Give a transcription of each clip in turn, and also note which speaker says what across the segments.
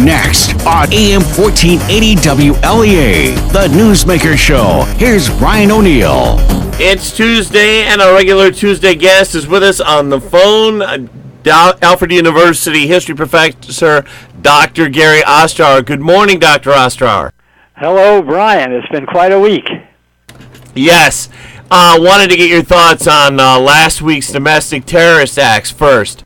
Speaker 1: Next on AM 1480 WLEA, the Newsmaker Show. Here's Brian O'Neill.
Speaker 2: It's Tuesday, and our regular Tuesday guest is with us on the phone. Alfred University history professor, Dr. Gary Ostrower. Good morning, Dr. Ostrower.
Speaker 3: Hello, Brian. It's been quite a week.
Speaker 2: Yes. Wanted to get your thoughts on last week's domestic terrorist acts first.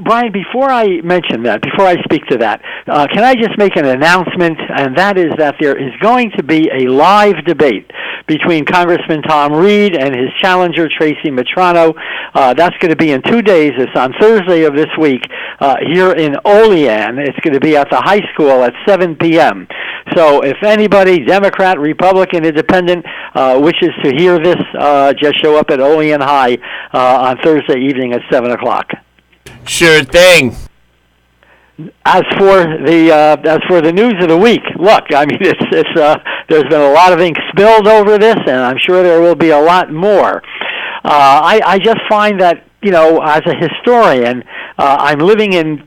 Speaker 3: Brian, before I mention that, before I speak to that, can I just make an announcement, and that is that there is going to be a live debate between Congressman Tom Reed and his challenger, Tracy Matrano. That's going to be in 2 days. It's on Thursday of this week here in Wlea. It's going to be at the high school at 7 p.m. So if anybody, Democrat, Republican, Independent, wishes to hear this, just show up at Wlea High on Thursday evening at 7 o'clock.
Speaker 2: Sure thing.
Speaker 3: As for the news of the week, look, I mean, there's been a lot of ink spilled over this, and I'm sure there will be a lot more. I just find that, you know, as a historian, I'm living in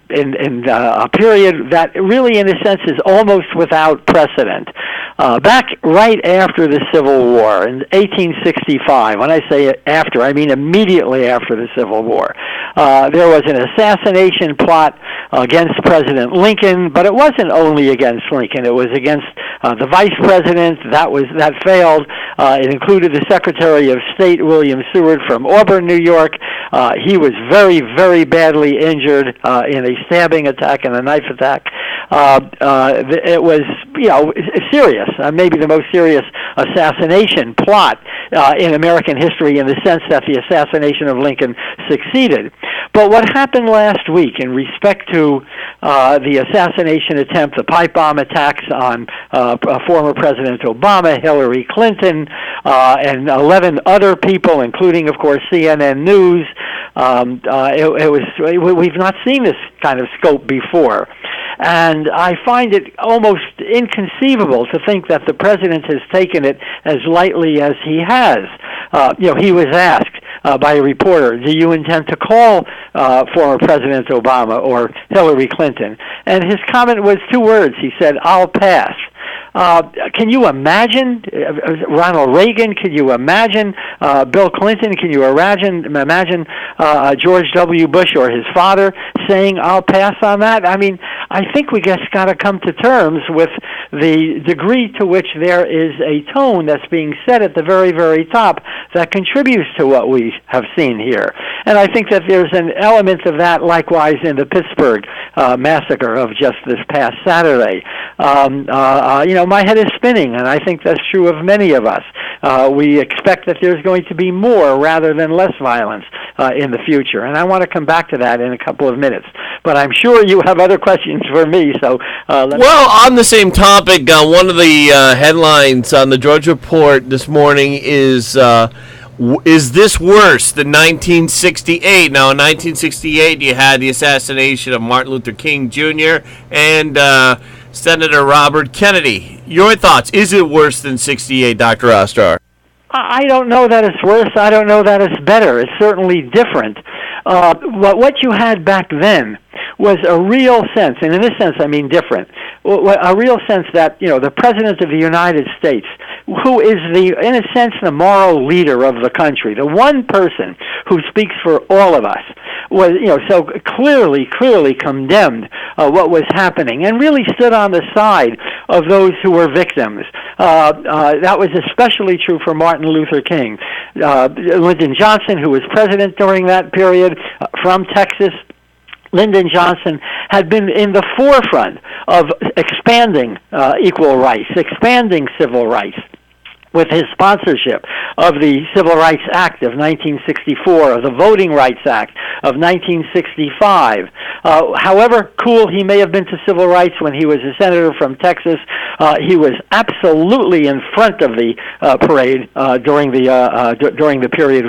Speaker 3: a period that really, in a sense, is almost without precedent. Back right after the Civil War, in 1865, when I say after, I mean immediately after the Civil War, there was an assassination plot against President Lincoln, but it wasn't only against Lincoln. It was against the vice president. That failed. It included the Secretary of State, William Seward, from Auburn, New York. He was very, very badly injured in a stabbing attack and a knife attack. It was, you know, serious, maybe the most serious assassination plot in American history, in the sense that the assassination of Lincoln succeeded. But what happened last week in respect to the assassination attempt, the pipe bomb attacks on former President Obama, Hillary Clinton, and 11 other people, including, of course, CNN News, we've not seen this kind of scope before. And I find it almost inconceivable to think that the president has taken it as lightly as he has. You know, he was asked by a reporter, do you intend to call former President Obama or Hillary Clinton? And his comment was 2 words. He said, I'll pass. Can you imagine Ronald Reagan? Can you imagine Bill Clinton? Can you imagine George W. Bush or his father saying, I'll pass on that? I mean, I think we just got to come to terms with the degree to which there is a tone that's being set at the very, very top that contributes to what we have seen here. And I think that there's an element of that likewise in the Pittsburgh massacre of just this past Saturday. You know, my head is spinning, and I think that's true of many of us. We expect that there's going to be more rather than less violence in the future, and I want to come back to that in a couple of minutes. But I'm sure you have other questions for me, so...
Speaker 2: Well, on the same topic, one of the headlines on the Drudge Report this morning is this worse than 1968? Now, in 1968, you had the assassination of Martin Luther King Jr. and Senator Robert Kennedy. Your thoughts? Is it worse than 68, Dr. Ostrower?
Speaker 3: I don't know that it's worse. I don't know that it's better. It's certainly different. What you had back then was a real sense, and in this sense I mean different, a real sense that, you know, the President of the United States, who is in a sense the moral leader of the country, the one person who speaks for all of us, was, you know, so clearly condemned what was happening and really stood on the side of those who were victims. That was especially true for Martin Luther King. Lyndon Johnson, who was president during that period, from Texas, Lyndon Johnson had been in the forefront of expanding equal rights, expanding civil rights, with his sponsorship of the Civil Rights Act of 1964, of the Voting Rights Act of 1965. However cool he may have been to civil rights when he was a senator from Texas, he was absolutely in front of the parade during the period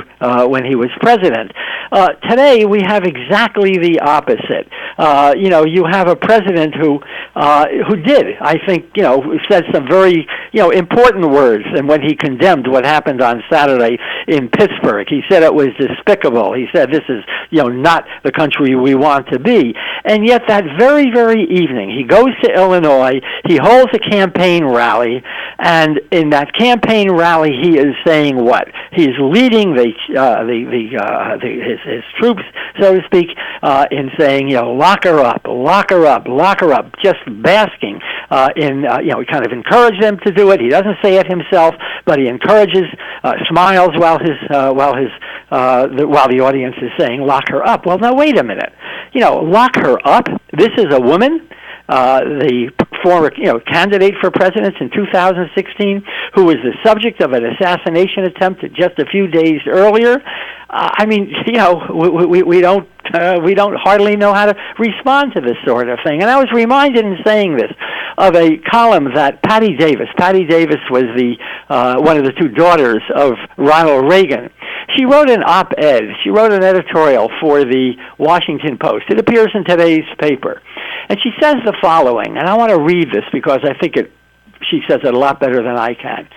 Speaker 3: when he was president. Today we have exactly the opposite. You know, you have a president who did, I think, you know, said some very, you know, important words, and when he condemned what happened on Saturday in Pittsburgh. He said it was despicable. He said this is, not the country we want to be. And yet that very, very evening, he goes to Illinois, he holds a campaign rally, and in that campaign rally, he is saying what? He's leading his troops, so to speak, in saying, lock her up, lock her up, lock her up, just basking in, he kind of encouraged them to do it. He doesn't say it himself, but he encourages, smiles while the audience is saying, lock her up. Well, now wait a minute. Lock her up? This is a woman, the former candidate for president in 2016, who was the subject of an assassination attempt just a few days earlier. We don't hardly know how to respond to this sort of thing. And I was reminded in saying this of a column that Patty Davis was the one of the two daughters of Ronald Reagan. She wrote an op-ed. She wrote an editorial for the Washington Post. It appears in today's paper. And she says the following, and I want to read this because I think she says it a lot better than I can.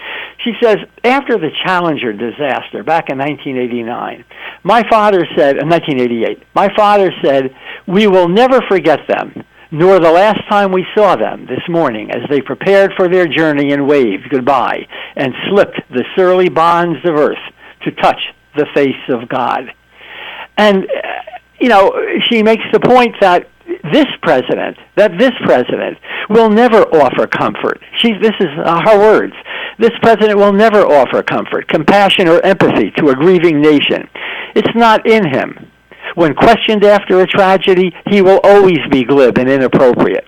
Speaker 3: She says, after the Challenger disaster back in 1989, my father said, in 1988, my father said, we will never forget them, nor the last time we saw them this morning as they prepared for their journey and waved goodbye and slipped the surly bonds of earth to touch the face of God. And, she makes the point that this president will never offer comfort. This is her words. This president will never offer comfort, compassion, or empathy to a grieving nation. It's not in him. When questioned after a tragedy, he will always be glib and inappropriate.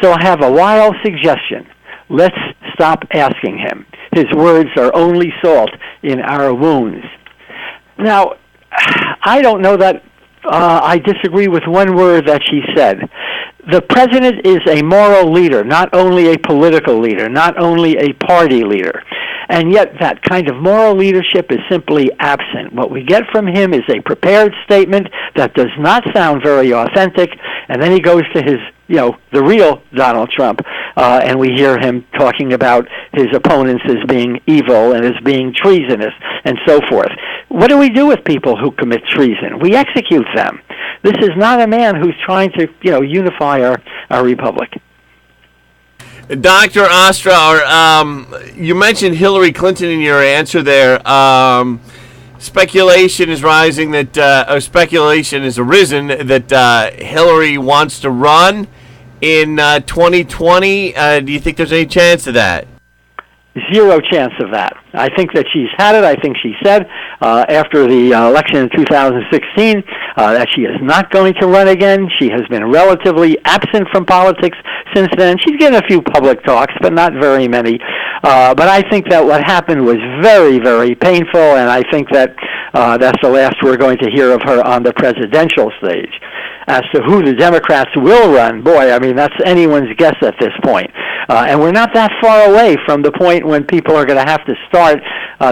Speaker 3: So I have a wild suggestion. Let's stop asking him. His words are only salt in our wounds. Now, I don't know that I disagree with one word that she said. The president is a moral leader, not only a political leader, not only a party leader. And yet that kind of moral leadership is simply absent. What we get from him is a prepared statement that does not sound very authentic, and then he goes to his, the real Donald Trump, and we hear him talking about his opponents as being evil and as being treasonous and so forth. What do we do with people who commit treason? We execute them. This is not a man who's trying to, unify our republic.
Speaker 2: Dr. Ostrower, you mentioned Hillary Clinton in your answer there. Speculation is rising or speculation has arisen that Hillary wants to run in 2020. Do you think there's any chance of that?
Speaker 3: Zero chance of that. I think that she's had it. I think she said after the election in 2016 that she is not going to run again. She has been relatively absent from politics since then. She's given a few public talks, but not very many. But I think that what happened was very, very painful, and I think that that's the last we're going to hear of her on the presidential stage. As to who the Democrats will run, that's anyone's guess at this point. And we're not that far away from the point when people are going to have to start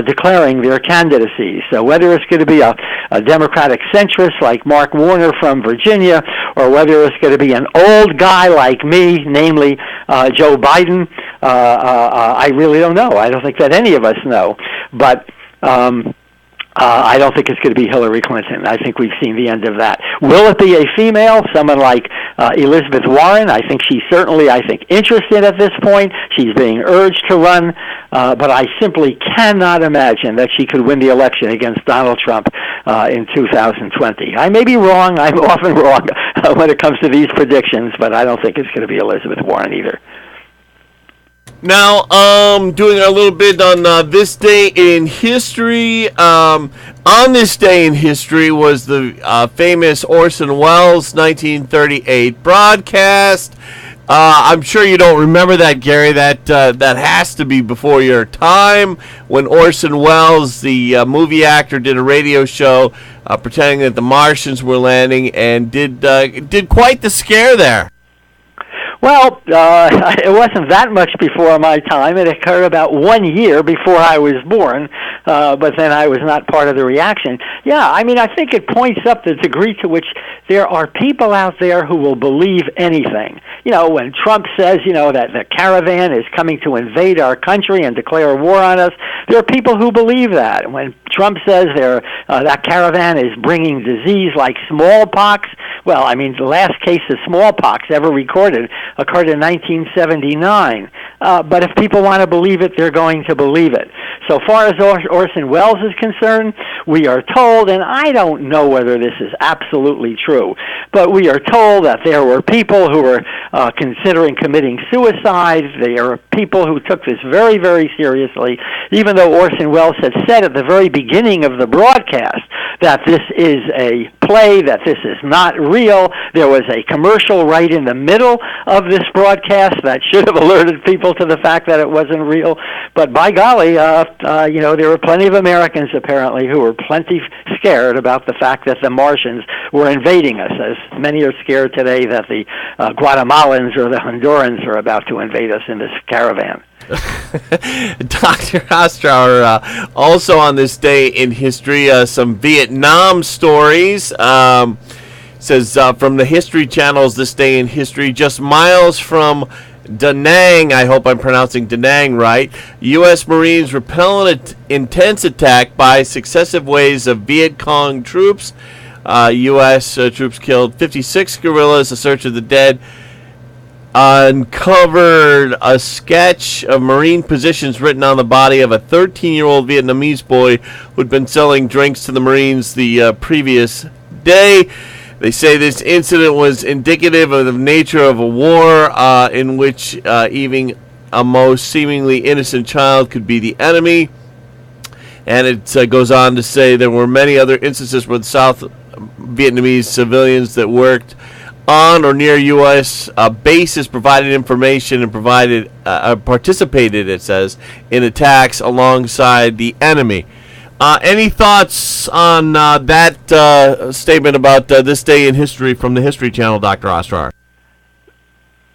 Speaker 3: declaring their candidacy. So whether it's going to be a Democratic centrist like Mark Warner from Virginia, or whether it's going to be an old guy like me, namely Joe Biden, I really don't know. I don't think that any of us know. But I don't think it's going to be Hillary Clinton. I think we've seen the end of that. Will it be a female, someone like Elizabeth Warren? I think she's certainly, interested at this point. She's being urged to run, but I simply cannot imagine that she could win the election against Donald Trump in 2020. I may be wrong. I'm often wrong when it comes to these predictions, but I don't think it's going to be Elizabeth Warren either.
Speaker 2: Now, doing a little bit on this day in history. On this day in history was the famous Orson Welles 1938 broadcast. I'm sure you don't remember that, Gary. That has to be before your time, when Orson Welles, the movie actor, did a radio show pretending that the Martians were landing and did quite the scare there.
Speaker 3: Well, it wasn't that much before my time. It occurred about 1 year before I was born, but then I was not part of the reaction. Yeah, I mean, I think it points up the degree to which there are people out there who will believe anything. You know, when Trump says, you know, that the caravan is coming to invade our country and declare war on us, there are people who believe that. When Trump says that caravan is bringing disease like smallpox, well, I mean, the last case of smallpox ever recorded occurred in 1979. But if people want to believe it, they're going to believe it. So far as Orson Welles is concerned, we are told, and I don't know whether this is absolutely true, but we are told that there were people who were considering committing suicide. There are people who took this very, very seriously, even though Orson Welles had said at the very beginning of the broadcast that this is a play, that this is not real. There was a commercial right in the middle of this broadcast that should have alerted people to the fact that it wasn't real. But by golly, you know, there were plenty of Americans apparently who were plenty scared about the fact that the Martians were invading us, as many are scared today that the Guatemalans or the Hondurans are about to invade us in this caravan.
Speaker 2: Dr. Ostrower, also on this day in history, some Vietnam stories. Says from the History Channel's This Day in History, just miles from Da Nang, I hope I'm pronouncing Da Nang right, U.S. Marines repel an intense attack by successive waves of Viet Cong troops. U.S. Troops killed 56 guerrillas. A search of the dead uncovered a sketch of Marine positions written on the body of a 13-year-old Vietnamese boy who had been selling drinks to the Marines the previous day. They say this incident was indicative of the nature of a war in which even a most seemingly innocent child could be the enemy. And it goes on to say there were many other instances where the South Vietnamese civilians that worked on or near U.S. bases provided information and participated, it says, in attacks alongside the enemy. Any thoughts on that statement about this day in history from the History Channel, Dr. Ostrower?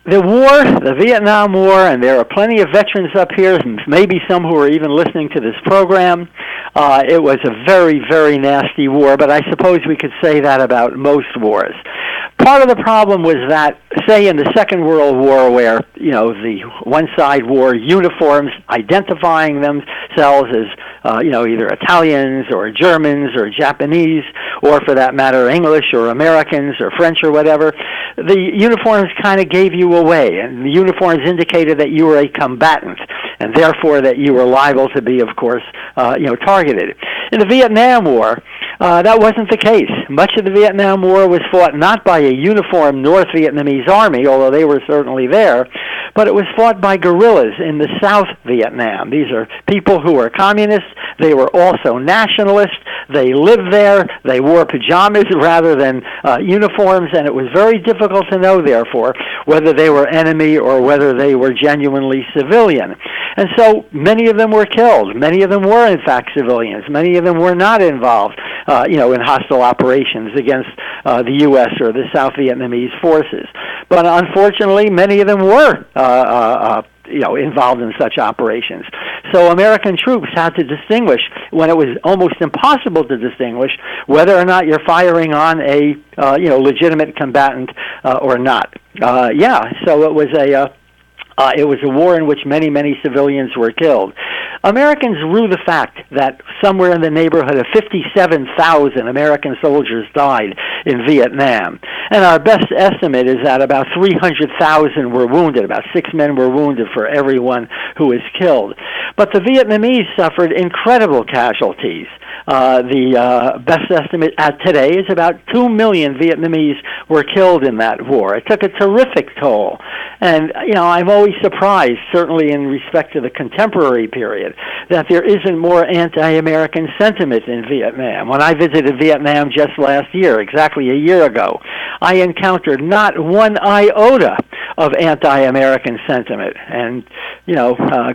Speaker 3: The war, the Vietnam War, and there are plenty of veterans up here, maybe some who are even listening to this program. It was a very, very nasty war, but I suppose we could say that about most wars. Part of the problem was that, say, in the Second World War, where, you know, the one side wore uniforms identifying themselves as, you know, either Italians or Germans or Japanese, or for that matter, English or Americans or French or whatever, the uniforms kind of gave you away, and the uniforms indicated that you were a combatant, and therefore that you were liable to be, of course, you know, targeted. In the Vietnam War, that wasn't the case. Much of the Vietnam War was fought not by a uniformed North Vietnamese army, although they were certainly there, but it was fought by guerrillas in the South Vietnam. These are people who were communists. They were also nationalists. They lived there. They wore pajamas rather than uniforms, and it was very difficult to know, therefore, whether they were enemy or whether they were genuinely civilian. And so many of them were killed. Many of them were, in fact, civilians. Many of them were not involved, you know, in hostile operations against the U.S. or the South Vietnamese forces. But unfortunately, many of them were you know, involved in such operations. So American troops had to distinguish, when it was almost impossible to distinguish, whether or not you're firing on a you know, legitimate combatant or not. Yeah, so it was a war in which many, many civilians were killed. Americans rue the fact that somewhere in the neighborhood of 57,000 American soldiers died in Vietnam. And our best estimate is that about 300,000 were wounded. About 6 men were wounded for every one who was killed. But the Vietnamese suffered incredible casualties. The best estimate today is about 2 million Vietnamese were killed in that war. It took a terrific toll. And, you know, I'm always surprised, certainly in respect to the contemporary period, that there isn't more anti-American sentiment in Vietnam. When I visited Vietnam just last year, exactly a year ago, I encountered not one iota of anti-American sentiment. And,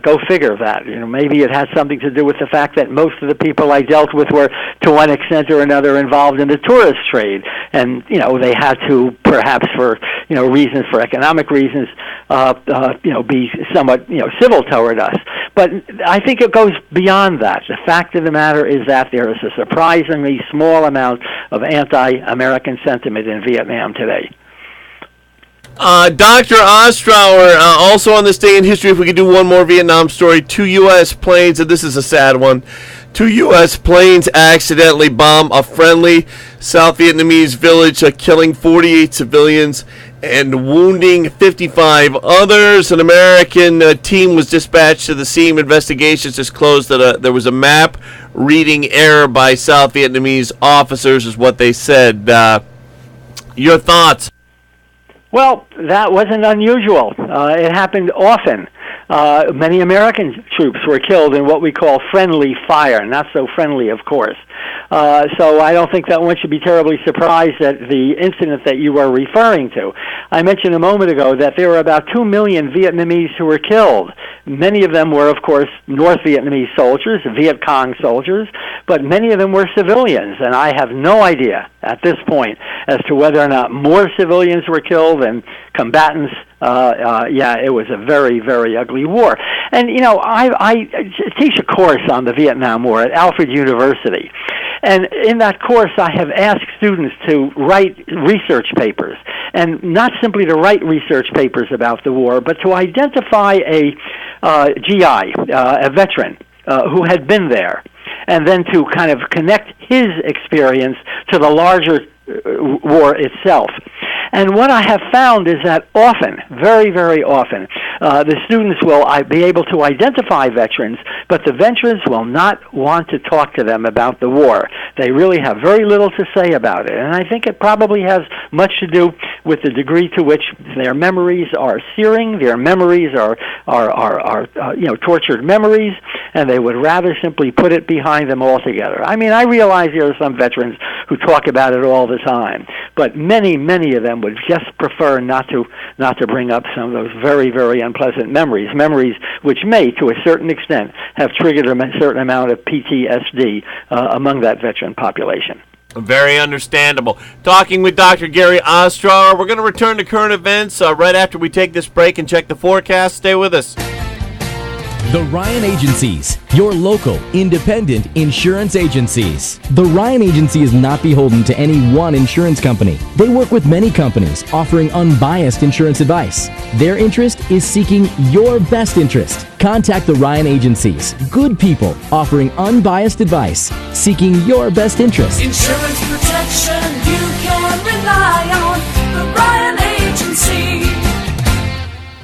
Speaker 3: go figure that. Maybe it has something to do with the fact that most of the people I dealt with were, to one extent or another, involved in the tourist trade. And, they had to, perhaps for, reasons, for economic reasons, be somewhat, civil toward us. But I think it goes beyond that. The fact of the matter is that there is a surprisingly small amount of anti-American sentiment in Vietnam today.
Speaker 2: Dr. Ostrower, also on this day in history, if we could do one more Vietnam story, 2 U.S. planes, and this is a sad one, 2 U.S. planes accidentally bomb a friendly South Vietnamese village, killing 48 civilians and wounding 55 others. An American team was dispatched to the scene. Investigations disclosed that there was a map reading error by South Vietnamese officers, is what they said. Your thoughts?
Speaker 3: Well, that wasn't unusual. It happened often. Many American troops were killed in what we call friendly fire, not so friendly, of course. So I don't think that one should be terribly surprised at the incident that you were referring to. I mentioned a moment ago that there were about 2 million Vietnamese who were killed. Many of them were, of course, North Vietnamese soldiers, Viet Cong soldiers, but many of them were civilians, and I have no idea at this point as to whether or not more civilians were killed than combatants. It was a very, very ugly war. And, I teach a course on the Vietnam War at Alfred University. And in that course, I have asked students to write research papers, and not simply to write research papers about the war, but to identify a GI, a veteran, who had been there, and then to kind of connect his experience to the larger war itself. And what I have found is that often, very, very often, the students will be able to identify veterans, but the veterans will not want to talk to them about the war. They really have very little to say about it. And I think it probably has much to do with the degree to which their memories are searing, their memories are tortured memories, and they would rather simply put it behind them altogether. I mean, I realize there are some veterans who talk about it all the time, but many, many of them would just prefer not to bring up some of those very, very unpleasant memories which may, to a certain extent, have triggered a certain amount of PTSD among that veteran population.
Speaker 2: Very understandable. Talking with Dr. Gary Ostrower. We're going to return to current events right after we take this break and check the forecast. Stay with us.
Speaker 4: The Ryan Agencies, your local, independent insurance agencies. The Ryan Agency is not beholden to any one insurance company. They work with many companies offering unbiased insurance advice. Their interest is seeking your best interest. Contact the Ryan Agencies. Good people offering unbiased advice, seeking your best interest.
Speaker 5: Insurance protection you can rely on. The Ryan Agency.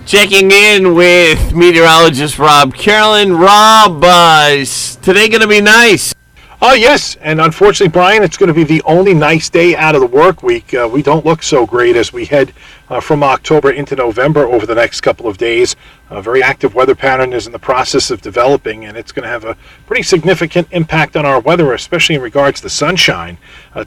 Speaker 2: Checking in with meteorologist Rob Carolyn. Rob, is today going to be nice?
Speaker 6: Oh, yes, and unfortunately, Brian, it's going to be the only nice day out of the work week. We don't look so great as we head from October into November over the next couple of days. A very active weather pattern is in the process of developing, and it's going to have a pretty significant impact on our weather, especially in regards to sunshine.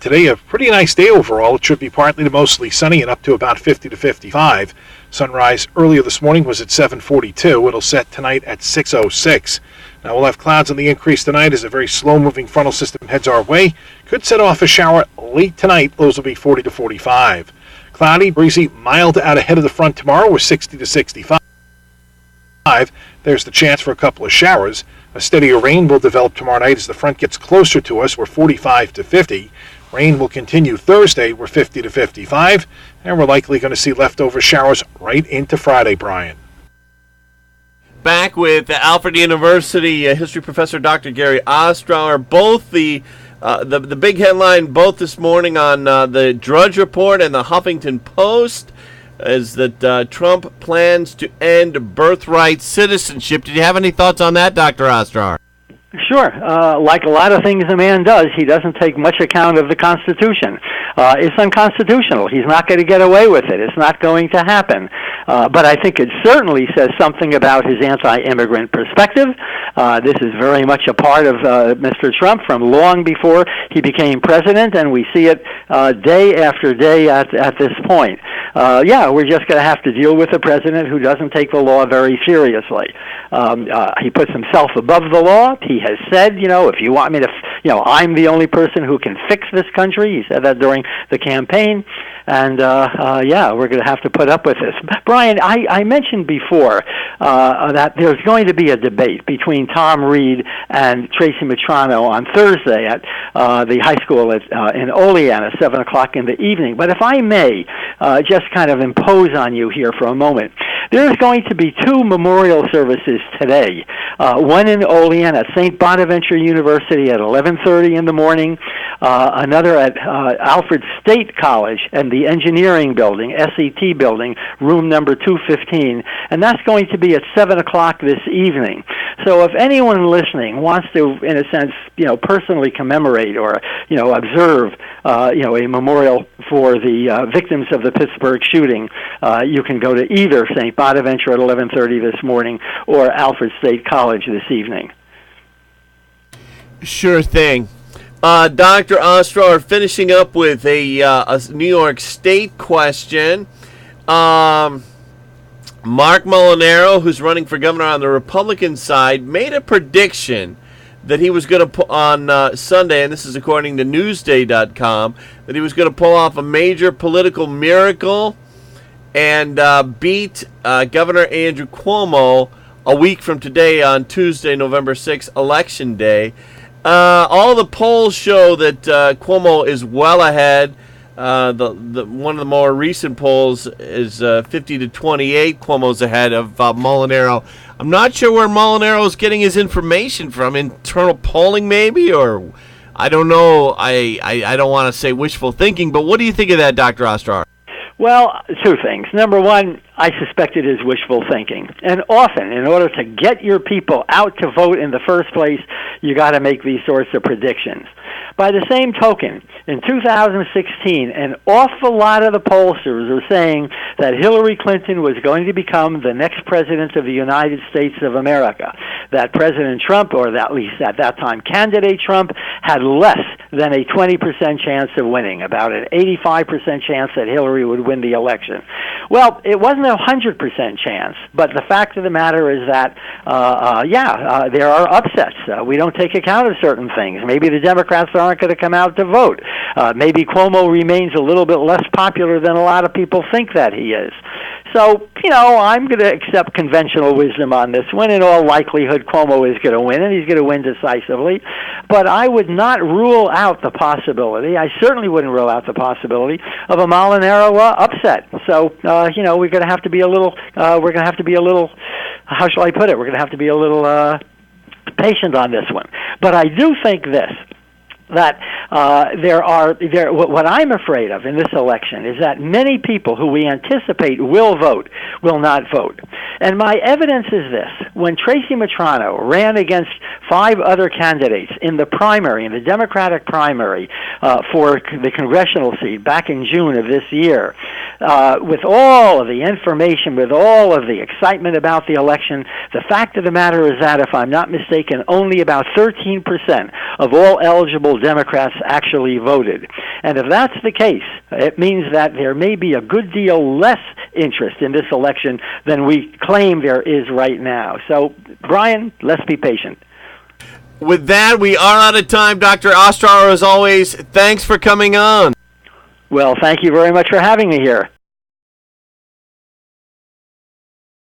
Speaker 6: Today, a pretty nice day overall. It should be partly to mostly sunny and up to about 50 to 55. Sunrise earlier this morning was at 7:42. It'll set tonight at 6:06. Now we'll have clouds on the increase tonight as a very slow-moving frontal system heads our way. Could set off a shower late tonight. Lows will be 40 to 45. Cloudy, breezy, mild out ahead of the front tomorrow with 60 to 65. There's the chance for a couple of showers. A steadier rain will develop tomorrow night as the front gets closer to us. We're 45 to 50. Rain will continue Thursday. We're 50 to 55. And we're likely going to see leftover showers right into Friday, Brian.
Speaker 2: Back with Alfred University history professor Dr. Gary Ostrower. Both the big headline both this morning on the Drudge Report and the Huffington Post is that Trump plans to end birthright citizenship. Did you have any thoughts on that, Dr. Ostrower?
Speaker 3: Sure. Like a lot of things a man does, he doesn't take much account of the Constitution. It's unconstitutional. He's not going to get away with it. It's not going to happen. But I think it certainly says something about his anti-immigrant perspective. This is very much a part of Mr. Trump from long before he became president, and we see it day after day at this point. We're just going to have to deal with a president who doesn't take the law very seriously. He puts himself above the law. He has said, if you want me to, I'm the only person who can fix this country. He said that during the campaign. And, we're going to have to put up with this. Brian, I mentioned before that there's going to be a debate between Tom Reed and Tracy Matrano on Thursday at the high school in Wlea at 7 o'clock in the evening. But if I may just kind of impose on you here for a moment, there's going to be two memorial services today, one in Wlea at St. Bonaventure University at 11:30 in the morning, another at Alfred State College and the Engineering Building, SET Building, room number 215, and that's going to be at 7 o'clock this evening. So if anyone listening wants to, in a sense, personally commemorate or, observe, a memorial for the victims of the Pittsburgh shooting, you can go to either St. Bonaventure at 11:30 this morning or Alfred State College this evening.
Speaker 2: Sure thing. Dr. Ostrower, finishing up with a New York State question. Mark Molinaro, who's running for governor on the Republican side, made a prediction that he was going to put on Sunday, and this is according to Newsday.com, that he was going to pull off a major political miracle and beat Governor Andrew Cuomo a week from today on Tuesday, November 6th, Election Day. All the polls show that Cuomo is well ahead. The one of the more recent polls is 50 to 28. Cuomo's ahead of Molinaro. I'm not sure where Molinaro is getting his information from. Internal polling, maybe, or I don't know. I don't want to say wishful thinking, but what do you think of that, Dr. Ostrower?
Speaker 3: Well, two things. Number one, I suspect it is wishful thinking. And often, in order to get your people out to vote in the first place, you got to make these sorts of predictions. By the same token, in 2016, an awful lot of the pollsters were saying that Hillary Clinton was going to become the next president of the United States of America, that President Trump, or at least at that time candidate Trump, had less than a 20% chance of winning, about an 85% chance that Hillary would win the election. Well, it wasn't a 100% chance, but the fact of the matter is that, there are upsets. We don't take account of certain things. Maybe the Democrats aren't going to come out to vote. Maybe Cuomo remains a little bit less popular than a lot of people think that he is. So, I'm going to accept conventional wisdom on this one. In all likelihood, Cuomo is going to win, and he's going to win decisively. But I would not rule out the possibility, I certainly wouldn't rule out the possibility, of a Molinaro upset. So, we're going to have to be a little, how shall I put it? We're going to have to be a little patient on this one. But I do think this, that what I'm afraid of in this election is that many people who we anticipate will vote will not vote. And my evidence is this. When Tracy Matrano ran against 5 other candidates in the primary, in the Democratic primary for the congressional seat back in June of this year, with all of the information, with all of the excitement about the election, the fact of the matter is that, if I'm not mistaken, only about 13% of all eligible Democrats actually voted. And if that's the case, it means that there may be a good deal less interest in this election than we claim there is right now. So, Brian, let's be patient.
Speaker 2: With that, we are out of time. Dr. Ostrower, as always, thanks for coming on.
Speaker 3: Well, thank you very much for having me here.